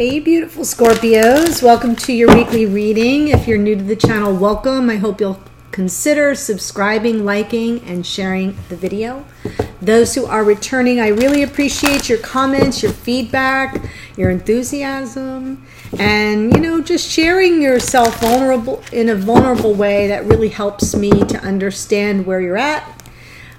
Hey beautiful Scorpios, welcome to your weekly reading. If you're new to the channel, welcome. I hope you'll consider subscribing, liking, and sharing the video. Those who are returning, I really appreciate your comments, your feedback, your enthusiasm, and just sharing yourself in a vulnerable way that really helps me to understand where you're at.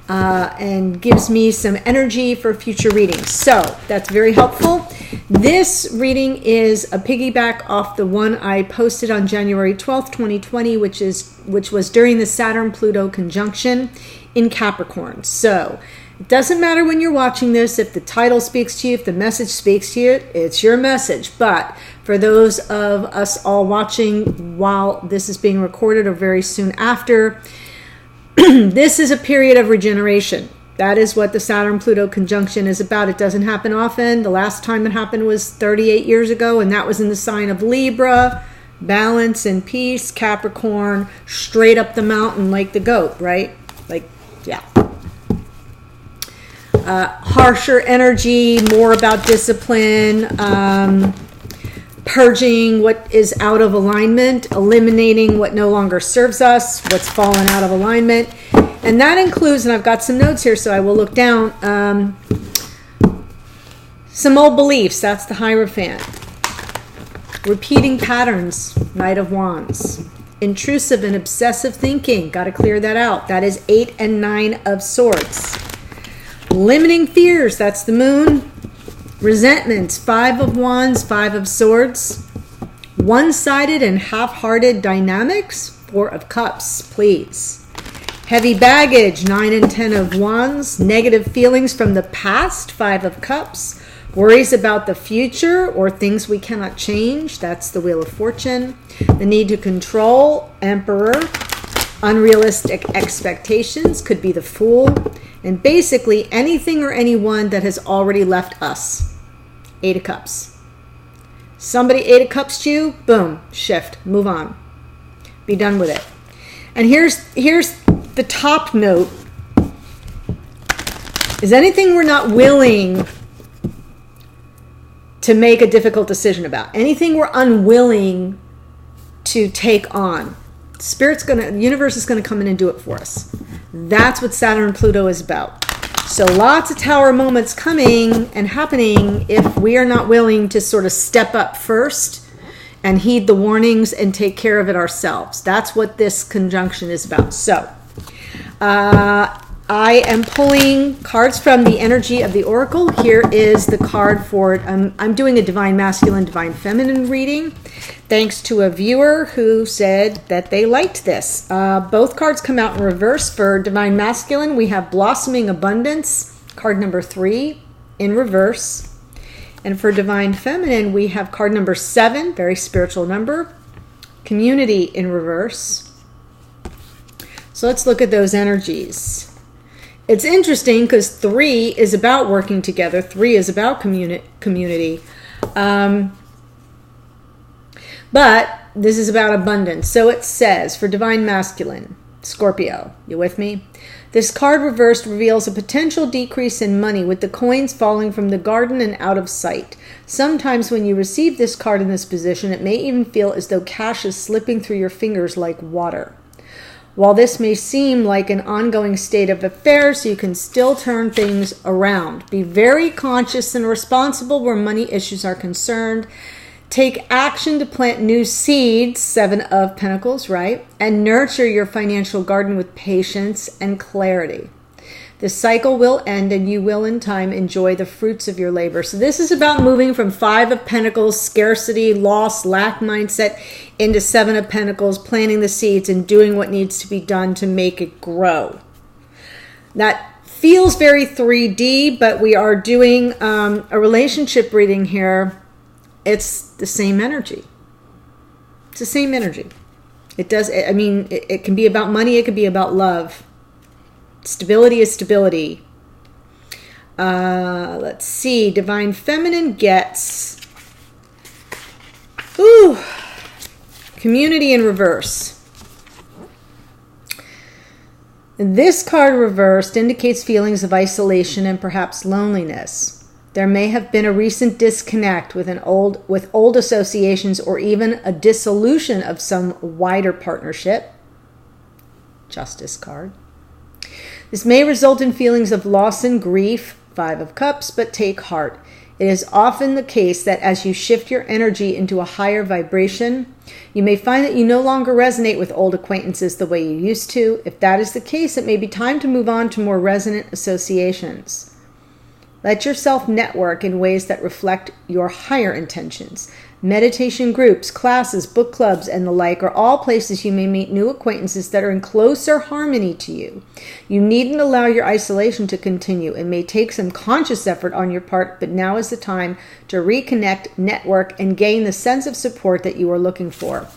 And gives me some energy for future readings. So that's very helpful. This reading is a piggyback off the one I posted on January 12th, 2020, which was during the Saturn-Pluto conjunction in Capricorn. So it doesn't matter when you're watching this, if the title speaks to you, if the message speaks to you, it's your message. But for those of us all watching while this is being recorded or very soon after, this is a period of regeneration. That is what the Saturn-Pluto conjunction is about. It doesn't happen often. The last time it happened was 38 years ago, and that was in the sign of Libra, balance and peace, Capricorn, straight up the mountain like the goat, right? Harsher energy, more about discipline, purging what is out of alignment, eliminating what no longer serves us, what's fallen out of alignment. And that includes, and I've got some notes here, so I will look down, some old beliefs. That's the Hierophant. Repeating patterns, Knight of Wands. Intrusive and obsessive thinking, got to clear that out. That is 8 and 9 of Swords. Limiting fears, that's the Moon. Resentments, 5 of Wands, 5 of Swords. One-sided and half-hearted dynamics, 4 of Cups, please. Heavy baggage, 9 and 10 of Wands. Negative feelings from the past, 5 of Cups. Worries about the future or things we cannot change, that's the Wheel of Fortune. The need to control, Emperor. Unrealistic expectations, could be the Fool. And basically anything or anyone that has already left us. 8 of Cups. Somebody 8 of Cups to you, boom, shift, move on. Be done with it. And here's the top note. Is anything we're not willing to make a difficult decision about? Anything we're unwilling to take on? The universe is going to come in and do it for us. That's what Saturn and Pluto is about. So lots of tower moments coming and happening if we are not willing to sort of step up first and heed the warnings and take care of it ourselves. That's what this conjunction is about. So I am pulling cards from the energy of the Oracle. Here is the card for it. I'm doing a Divine Masculine, Divine Feminine reading, thanks to a viewer who said that they liked this. Both cards come out in reverse. For Divine Masculine, we have Blossoming Abundance, card number 3, in reverse. And for Divine Feminine, we have card number 7, very spiritual number, Community, in reverse. So let's look at those energies. It's interesting because 3 is about working together. 3 is about community. But this is about abundance. So it says, for Divine Masculine, Scorpio, you with me? This card reversed reveals a potential decrease in money with the coins falling from the garden and out of sight. Sometimes when you receive this card in this position, it may even feel as though cash is slipping through your fingers like water. While this may seem like an ongoing state of affairs, you can still turn things around. Be very conscious and responsible where money issues are concerned. Take action to plant new seeds, 7 of Pentacles, right? And nurture your financial garden with patience and clarity. The cycle will end and you will in time enjoy the fruits of your labor. So this is about moving from 5 of Pentacles, scarcity, loss, lack mindset, into 7 of Pentacles, planting the seeds and doing what needs to be done to make it grow. That feels very 3D, but we are doing a relationship reading here. It's the same energy. It's the same energy. It does, I mean, it can be about money, it can be about love. Stability is stability. Let's see. Divine Feminine gets Community in reverse. This card reversed indicates feelings of isolation and perhaps loneliness. There may have been a recent disconnect with old associations, or even a dissolution of some wider partnership. Justice card. This may result in feelings of loss and grief, 5 of Cups, but take heart. It is often the case that as you shift your energy into a higher vibration, you may find that you no longer resonate with old acquaintances the way you used to. If that is the case, it may be time to move on to more resonant associations. Let yourself network in ways that reflect your higher intentions. Meditation groups, classes, book clubs, and the like are all places you may meet new acquaintances that are in closer harmony to you. You needn't allow your isolation to continue. It may take some conscious effort on your part, but now is the time to reconnect, network, and gain the sense of support that you are looking for.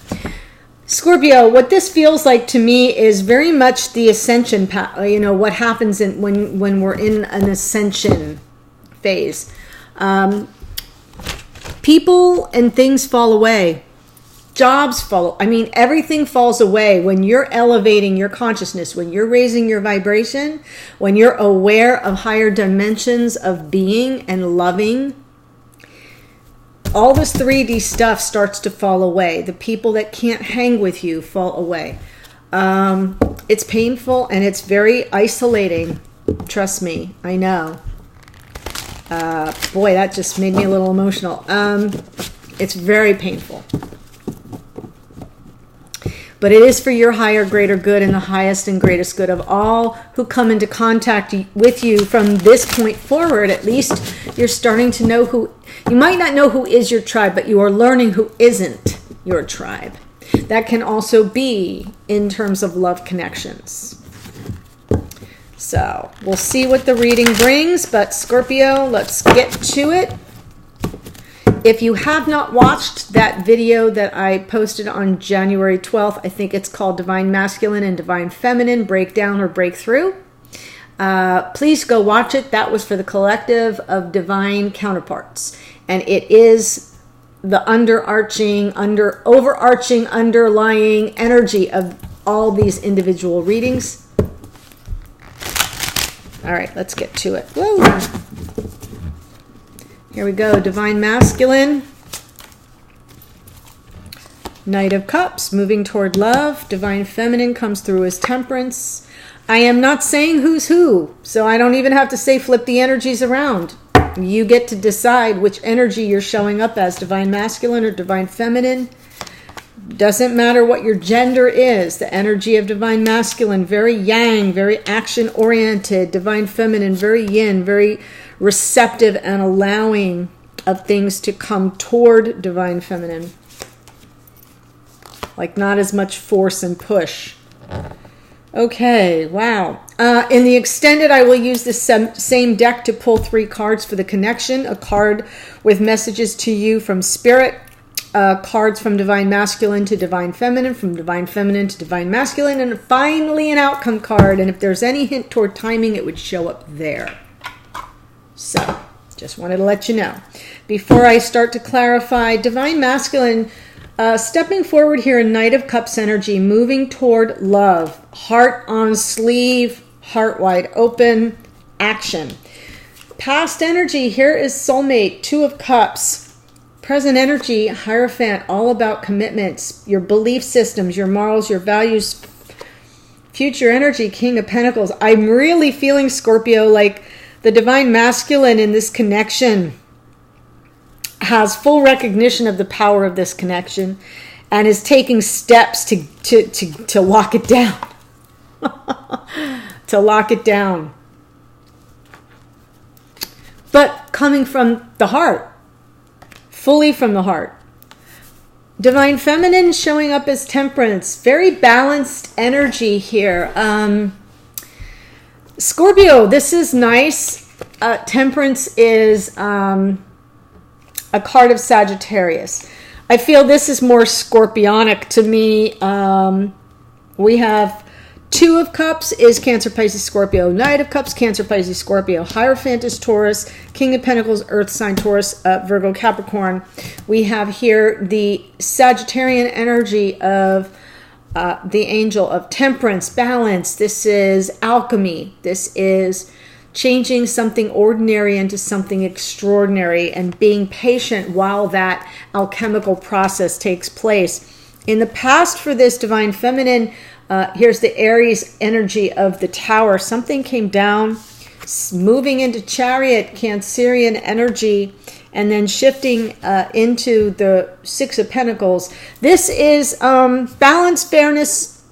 Scorpio, what this feels like to me is very much the ascension, what happens when we're in an ascension phase. People and things fall away. Jobs follow. Everything falls away when you're elevating your consciousness, when you're raising your vibration, when you're aware of higher dimensions of being and loving. All this 3D stuff starts to fall away. The people that can't hang with you fall away. It's painful and it's very isolating. Trust me, I know. Boy, that just made me a little emotional. It's very painful. But it is for your higher, greater good and the highest and greatest good of all who come into contact with you from this point forward. At least you're starting to know who, you might not know who is your tribe, but you are learning who isn't your tribe. That can also be in terms of love connections. So we'll see what the reading brings, but Scorpio, let's get to it. If you have not watched that video that I posted on January 12th, I think it's called Divine Masculine and Divine Feminine Breakdown or Breakthrough. Please go watch it. That was for the collective of divine counterparts. And it is the overarching, underlying energy of all these individual readings. All right, let's get to it. Woo! Here we go. Divine Masculine. Knight of Cups, moving toward love. Divine Feminine comes through as Temperance. I am not saying who's who, so I don't even have to say flip the energies around. You get to decide which energy you're showing up as, Divine Masculine or Divine Feminine. Doesn't matter what your gender is. The energy of Divine Masculine, very yang, very action-oriented. Divine Feminine, very yin, very receptive and allowing of things to come toward Divine Feminine. Like not as much force and push. Okay, wow. In the extended, I will use the same deck to pull 3 cards for the connection. A card with messages to you from Spirit. Cards from Divine Masculine to Divine Feminine, from Divine Feminine to Divine Masculine, and finally an outcome card. And if there's any hint toward timing, it would show up there. So, just wanted to let you know. Before I start to clarify, Divine Masculine, stepping forward here in Knight of Cups energy, moving toward love. Heart on sleeve, heart wide open, action. Past energy, here is soulmate, 2 of Cups. Present energy, Hierophant, all about commitments, your belief systems, your morals, your values. Future energy, King of Pentacles. I'm really feeling, Scorpio, like the Divine Masculine in this connection has full recognition of the power of this connection and is taking steps to lock it down. To lock it down. But coming from the heart. Fully from the heart. Divine Feminine showing up as Temperance. Very balanced energy here. Scorpio, this is nice. Temperance is a card of Sagittarius. I feel this is more scorpionic to me. We have 2 of Cups is Cancer, Pisces, Scorpio. Knight of Cups, Cancer, Pisces, Scorpio. Hierophant is Taurus. King of Pentacles, Earth sign, Taurus, Virgo, Capricorn. We have here the Sagittarian energy of the angel of Temperance, balance. This is alchemy. This is changing something ordinary into something extraordinary and being patient while that alchemical process takes place. In the past for this Divine Feminine, here's the Aries energy of the Tower. Something came down, moving into Chariot, Cancerian energy, and then shifting into the Six of Pentacles. This is balance, fairness,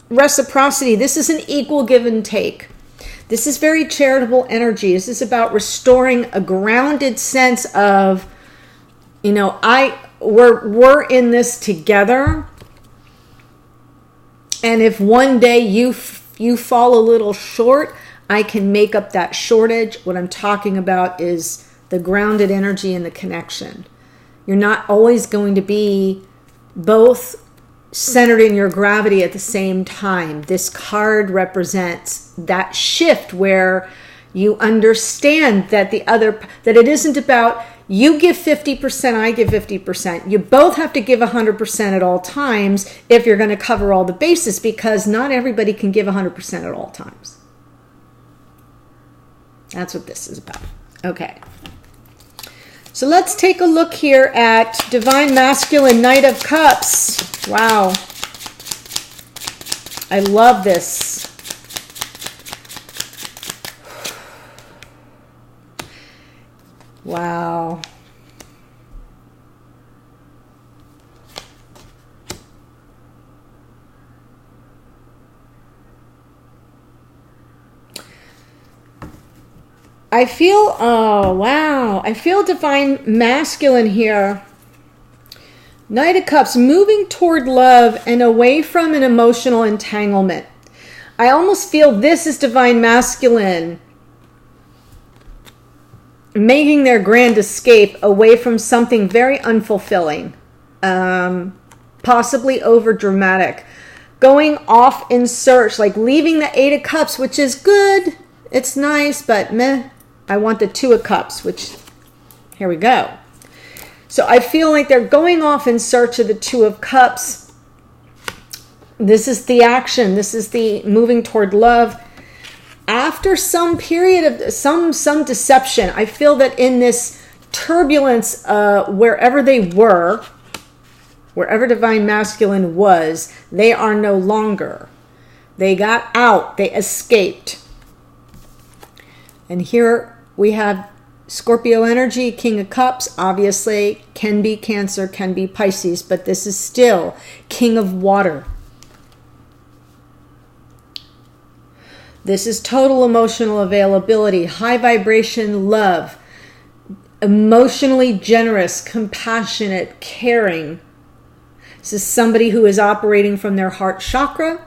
reciprocity. This is an equal give and take. This is very charitable energy. This is about restoring a grounded sense of, you know, we're in this together. And if one day you fall a little short, I can make up that shortage. What I'm talking about is the grounded energy and the connection. You're not always going to be both centered in your gravity at the same time. This card represents that shift where you understand that that it isn't about you give 50%, I give 50%. You both have to give 100% at all times if you're going to cover all the bases, because not everybody can give 100% at all times. That's what this is about. Okay. So let's take a look here at Divine Masculine, Knight of Cups. Wow. I love this. Wow. I feel, oh, wow. I feel Divine Masculine here. Knight of Cups, moving toward love and away from an emotional entanglement. I almost feel this is Divine Masculine making their grand escape away from something very unfulfilling, possibly over dramatic, going off in search, like leaving the Eight of Cups, which is good. It's nice, but meh. I want the Two of Cups, which, here we go. So I feel like they're going off in search of the Two of Cups. This is the action. This is the moving toward love. After some period of some deception, I feel that in this turbulence, wherever they were, wherever Divine Masculine was, they are no longer. They got out. They escaped. And here we have Scorpio energy, King of Cups, obviously can be Cancer, can be Pisces, but this is still King of Water. This is total emotional availability, high vibration love, emotionally generous, compassionate, caring. This is somebody who is operating from their heart chakra.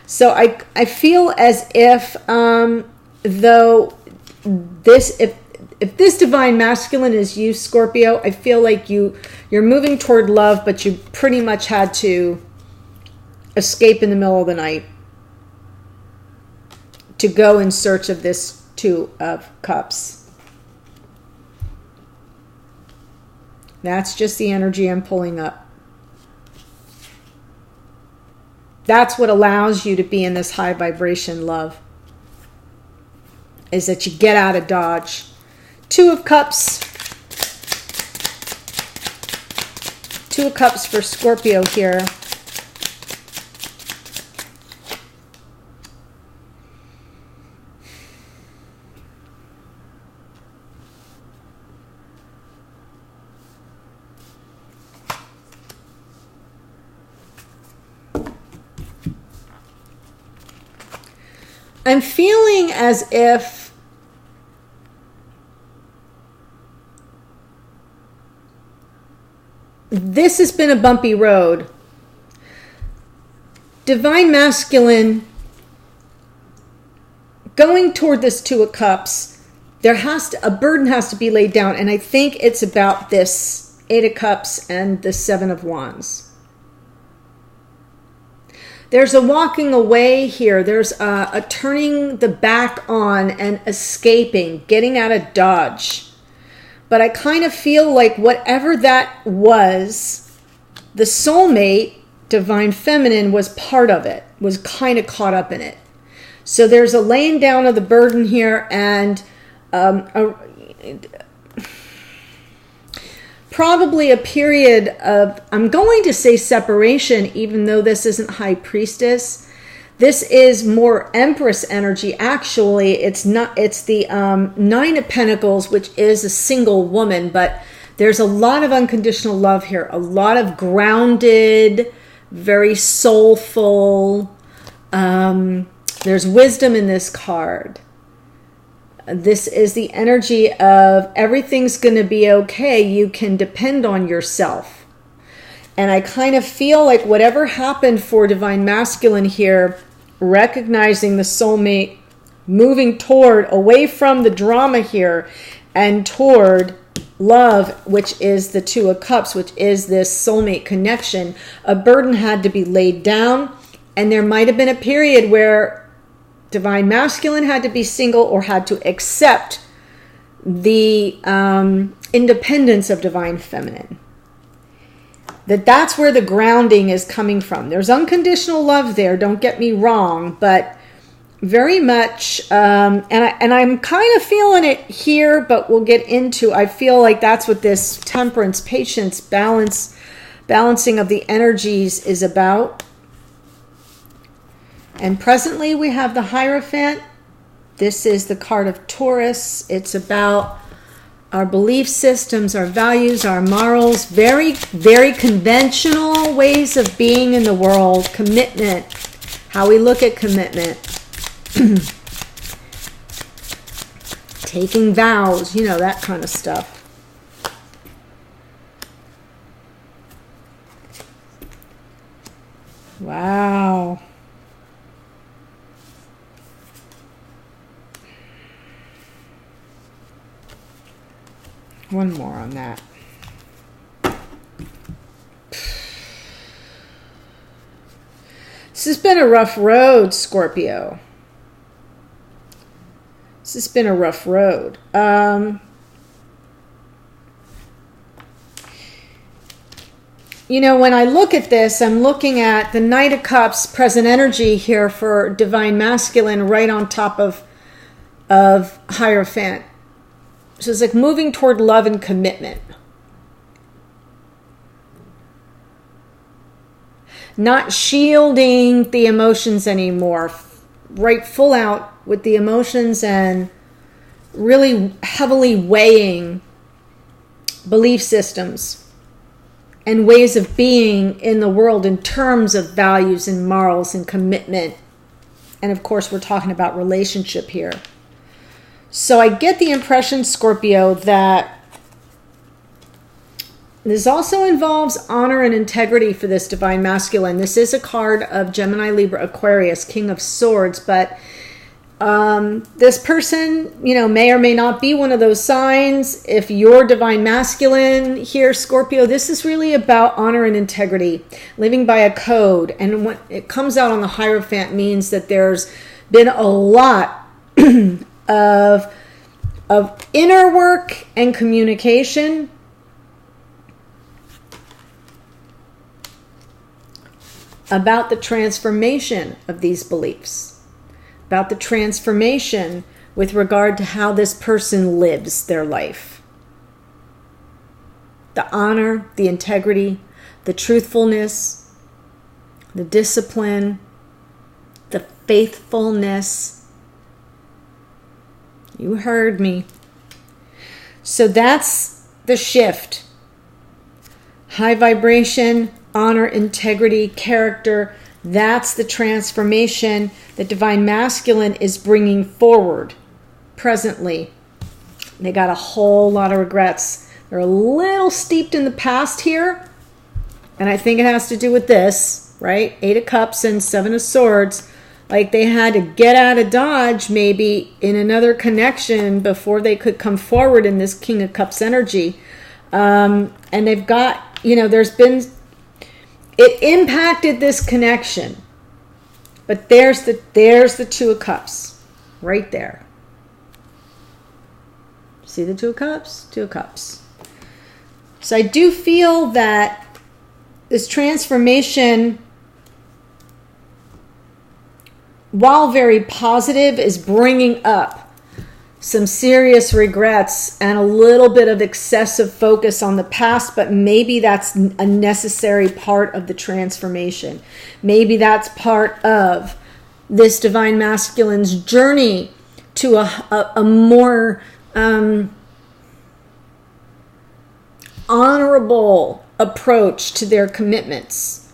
So I feel as if, though this, if this Divine Masculine is you, Scorpio, I feel like you're moving toward love, but you pretty much had to escape in the middle of the night to go in search of this Two of Cups. That's just the energy I'm pulling up. That's what allows you to be in this high vibration love, is that you get out of Dodge. Two of Cups. Two of Cups for Scorpio here. I'm feeling as if this has been a bumpy road. Divine Masculine going toward this Two of Cups, a burden has to be laid down, and I think it's about this Eight of Cups and the Seven of Wands. There's a walking away here. There's a turning the back on and escaping, getting out of Dodge. But I kind of feel like whatever that was, the soulmate, Divine Feminine, was part of it, was kind of caught up in it. So there's a laying down of the burden here, and probably a period of, I'm going to say separation, even though this isn't High Priestess. This is more Empress energy. Actually, it's not. It's the Nine of Pentacles, which is a single woman, but there's a lot of unconditional love here. A lot of grounded, very soulful. There's wisdom in this card. This is the energy of everything's going to be okay. You can depend on yourself. And I kind of feel like whatever happened for Divine Masculine here, recognizing the soulmate, moving toward, away from the drama here, and toward love, which is the Two of Cups, which is this soulmate connection. A burden had to be laid down, and there might have been a period where Divine Masculine had to be single or had to accept the independence of Divine Feminine. That's where the grounding is coming from. There's unconditional love there, don't get me wrong, but very much, and I'm kind of feeling it here, but we'll get into, I feel like that's what this temperance, patience, balancing of the energies is about. And presently we have the Hierophant. This is the card of Taurus. It's about our belief systems, our values, our morals, very, very conventional ways of being in the world, commitment, how we look at commitment, taking vows, you know, that kind of stuff. Wow. One more on that. This has been a rough road, Scorpio. This has been a rough road. You know, when I look at this, I'm looking at the Knight of Cups, present energy here for Divine Masculine, right on top of Hierophant. So it's like moving toward love and commitment. Not shielding the emotions anymore. Right full out with the emotions and really heavily weighing belief systems and ways of being in the world in terms of values and morals and commitment. And of course, we're talking about relationship here. So I get the impression, Scorpio, that this also involves honor and integrity for this Divine Masculine. This is a card of Gemini, Libra, Aquarius, King of Swords, but this person, you know, may or may not be one of those signs. If you're Divine Masculine here, Scorpio, this is really about honor and integrity, living by a code. And when it comes out on the Hierophant means that there's been a lot of inner work and communication about the transformation of these beliefs, about the transformation with regard to how this person lives their life. The honor, the integrity, the truthfulness, the discipline, the faithfulness. You heard me. So that's the shift. High vibration, honor, integrity, character. That's the transformation that Divine Masculine is bringing forward presently. They got a whole lot of regrets. They're a little steeped in the past here. And I think it has to do with this, right? 8 of Cups and 7 of Swords. Like they had to get out of Dodge maybe in another connection before they could come forward in this King of Cups energy. And they've got, you know, it impacted this connection. But there's the Two of Cups right there. See the Two of Cups? Two of Cups. So I do feel that this transformation while very positive, is bringing up some serious regrets and a little bit of excessive focus on the past, but maybe that's a necessary part of the transformation. Maybe that's part of this divine masculine's journey to a more honorable approach to their commitments,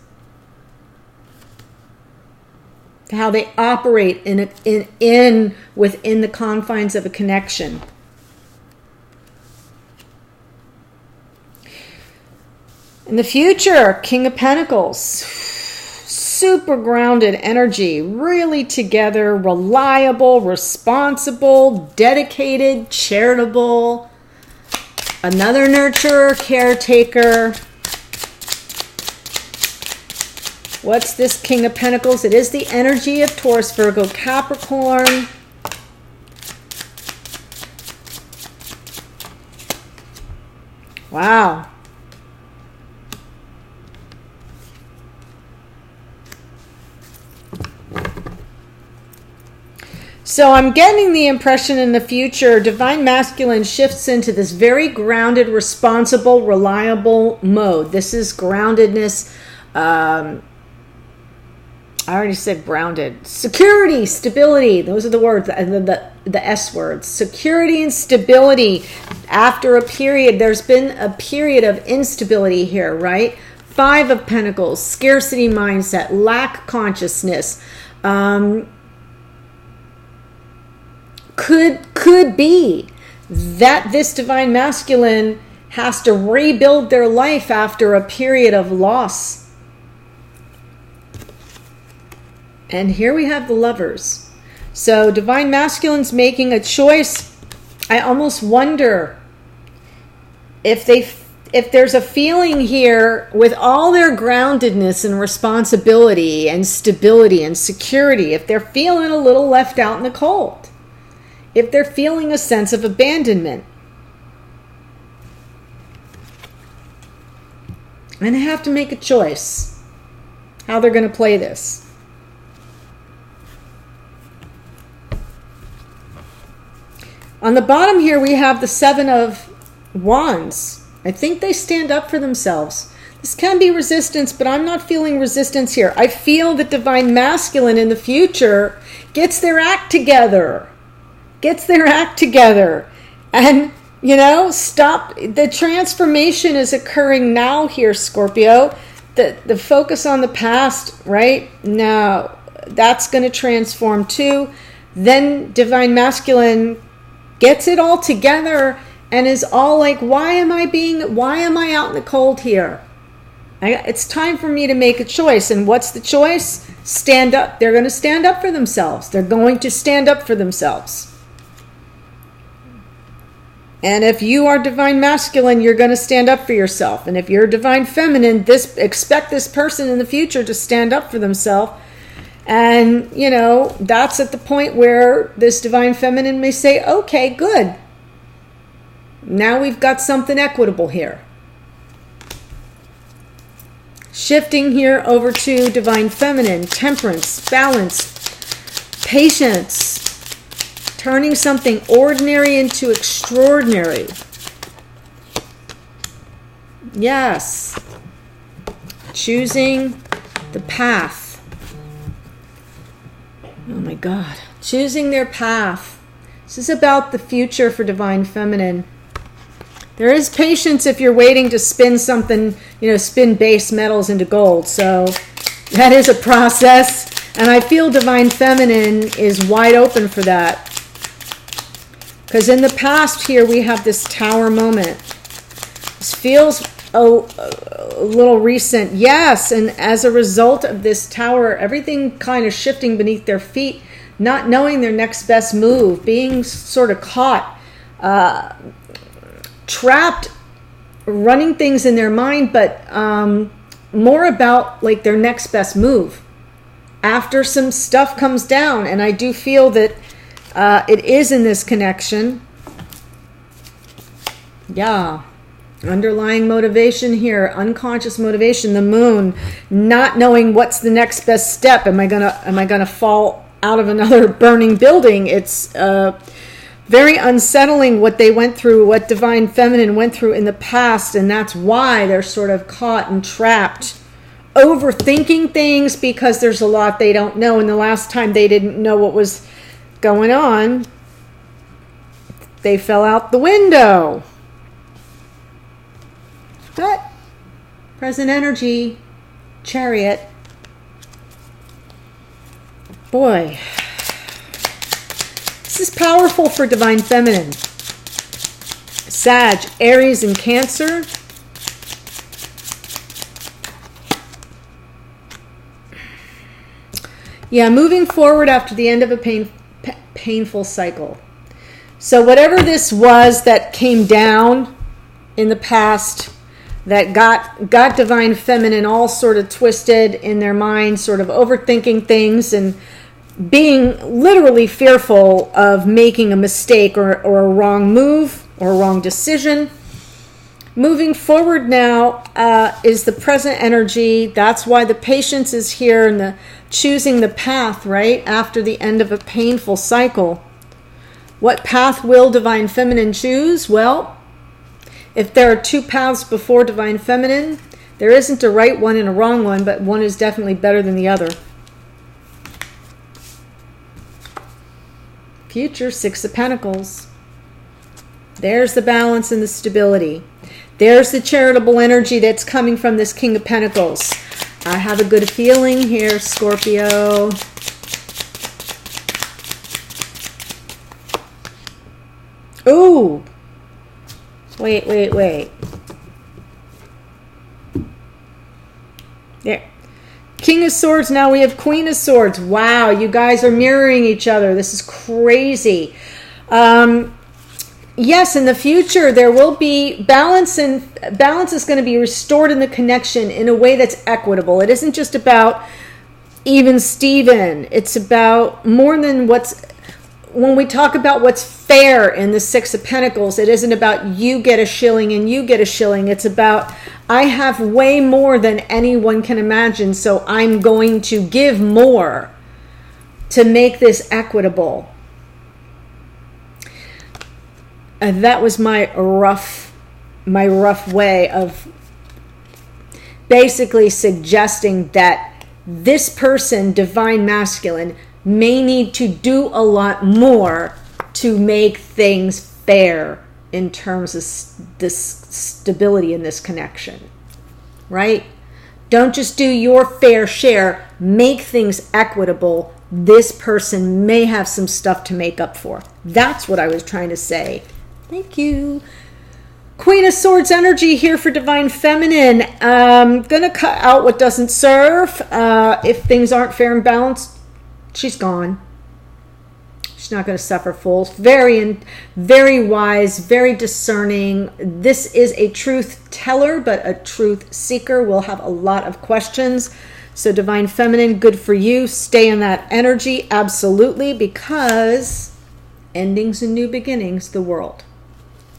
how they operate within the confines of a connection. In the future, King of Pentacles, super grounded energy, really together, reliable, responsible, dedicated, charitable, another nurturer, caretaker. What's this King of Pentacles? It is the energy of Taurus, Virgo, Capricorn. Wow. So I'm getting the impression in the future, divine masculine shifts into this very grounded, responsible, reliable mode. This is groundedness. I already said grounded. Security, stability. Those are the words, the S words. Security and stability. After a period, there's been a period of instability here, right? 5 of Pentacles, scarcity mindset, lack consciousness. Could be that this divine masculine has to rebuild their life after a period of loss. And here we have the Lovers. So divine masculine's making a choice. I almost wonder if there's a feeling here with all their groundedness and responsibility and stability and security, if they're feeling a little left out in the cold, if they're feeling a sense of abandonment. And they have to make a choice how they're going to play this. On the bottom here, we have the 7 of Wands. I think they stand up for themselves. This can be resistance, but I'm not feeling resistance here. I feel that divine masculine in the future gets their act together. And, stop. The transformation is occurring now here, Scorpio. The focus on the past, right? Now, that's going to transform too. Then divine masculine gets it all together and is all like, why am I out in the cold here? It's time for me to make a choice. And what's the choice? Stand up. They're going to stand up for themselves. And if you are divine masculine, you're going to stand up for yourself. And if you're divine feminine, expect this person in the future to stand up for themselves. And, that's at the point where this divine feminine may say, okay, good. Now we've got something equitable here. Shifting here over to divine feminine, temperance, balance, patience, turning something ordinary into extraordinary. Yes. Choosing the path. Oh my God. Choosing their path. This is about the future for divine feminine. There is patience if you're waiting to spin something, spin base metals into gold. So that is a process. And I feel divine feminine is wide open for that. Because in the past here, we have this tower moment. This feels a little recent. Yes, and as a result of this tower, everything kind of shifting beneath their feet, not knowing their next best move, being sort of caught, trapped, running things in their mind, but more about like their next best move after some stuff comes down. And I do feel that it is in this connection. Yeah. Underlying motivation here, unconscious motivation, the moon, not knowing what's the next best step. Am I gonna fall out of another burning building. It's very unsettling what they went through, what Divine Feminine went through in the past, and that's why they're sort of caught and trapped, overthinking things because there's a lot they don't know, and the last time they didn't know what was going on, they fell out the window. But present energy, Chariot. Boy, this is powerful for Divine Feminine. Sag, Aries, and Cancer. Yeah, moving forward after the end of a painful cycle. So whatever this was that came down in the past, that got Divine Feminine all sort of twisted in their mind, sort of overthinking things and being literally fearful of making a mistake or a wrong move or a wrong decision. Moving forward now is the present energy. That's why the patience is here and the choosing the path, right? After the end of a painful cycle. What path will Divine Feminine choose? Well, if there are two paths before Divine Feminine, there isn't a right one and a wrong one, but one is definitely better than the other. Future, Six of Pentacles. There's the balance and the stability. There's the charitable energy that's coming from this King of Pentacles. I have a good feeling here, Scorpio. Ooh. Wait. There. King of Swords, now we have Queen of Swords. Wow, you guys are mirroring each other. This is crazy. Yes, in the future there will be balance, and balance is going to be restored in the connection in a way that's equitable. It isn't just about even Steven. It's about more than when we talk about what's fair in the Six of Pentacles, it isn't about you get a shilling and you get a shilling. It's about I have way more than anyone can imagine, so I'm going to give more to make this equitable. And that was my rough way of basically suggesting that this person, Divine Masculine, may need to do a lot more to make things fair in terms of this stability in this connection, right? Don't just do your fair share, make things equitable. This person may have some stuff to make up for. That's what I was trying to say. Thank you. Queen of Swords energy here for Divine Feminine. I'm going to cut out what doesn't serve. If things aren't fair and balanced, she's gone. She's not going to suffer fools. Very wise, very discerning. This is a truth teller, but a truth seeker will have a lot of questions. So Divine Feminine, good for you. Stay in that energy, absolutely, because endings and new beginnings, the world.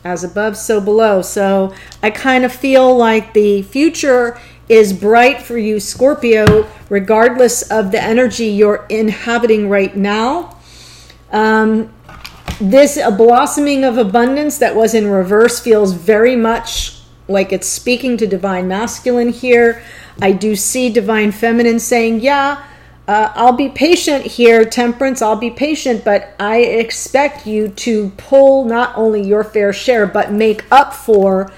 As above, so below. So I kind of feel like the future is bright for you, Scorpio, regardless of the energy you're inhabiting right now. This a blossoming of abundance that was in reverse feels very much like it's speaking to Divine Masculine here. I do see Divine Feminine saying, yeah, I'll be patient here, Temperance, I'll be patient, but I expect you to pull not only your fair share, but make up for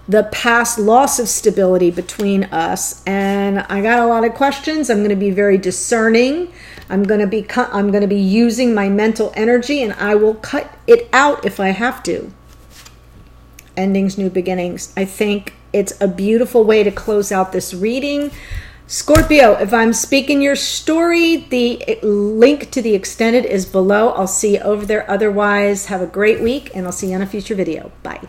the past loss of stability between us. And I got a lot of questions. I'm going to be very discerning. I'm going to be using my mental energy, and I will cut it out if I have to. Endings, new beginnings. I think it's a beautiful way to close out this reading. Scorpio, if I'm speaking your story, the link to the extended is below. I'll see you over there. Otherwise, have a great week, and I'll see you on a future video. Bye.